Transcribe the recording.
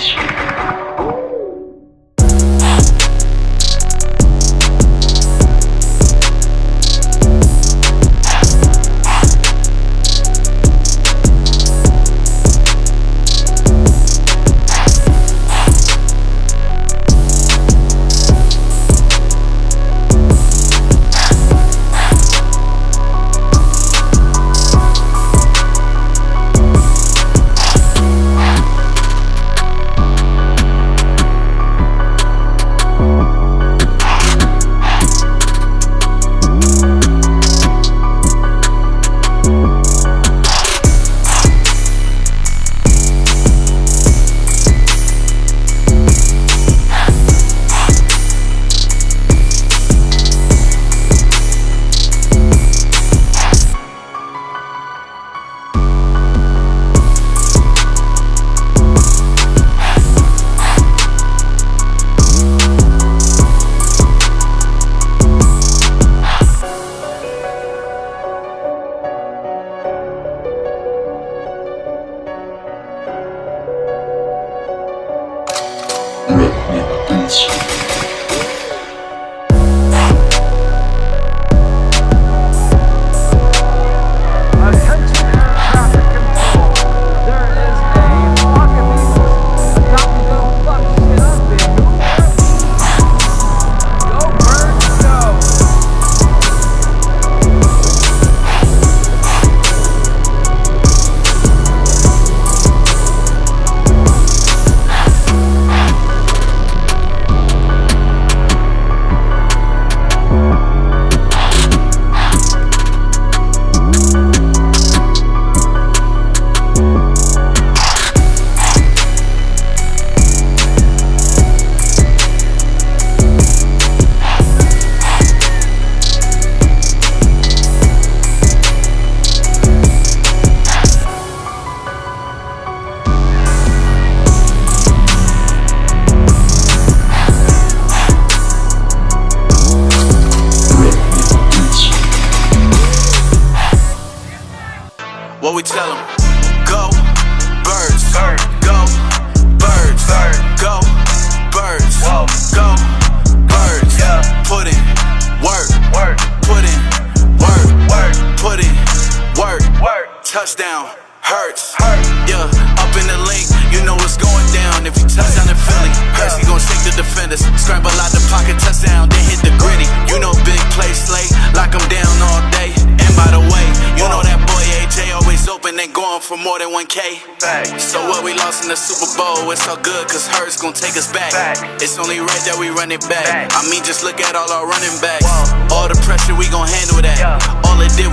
曲。What we tell them? Go birds, go birds, go birds, go birds. Put in work, put in work, put in work. Touchdown hurts, yeah. Up in the link, you know what's going down. If you touch down in Philly, Hurts, he gon' shake the defenders. Scramble out the pocket, touchdown, then hit the gritty. You know big play slay, lock him down all day. And by the way, you know that boy AJ always open and going for more than 1K. So what we lost in the Super Bowl, it's all good cause Hurts gon' take us back. It's only right that we run it back. I mean just look at all our running backs. All the pressure, we gon' handle that. All it did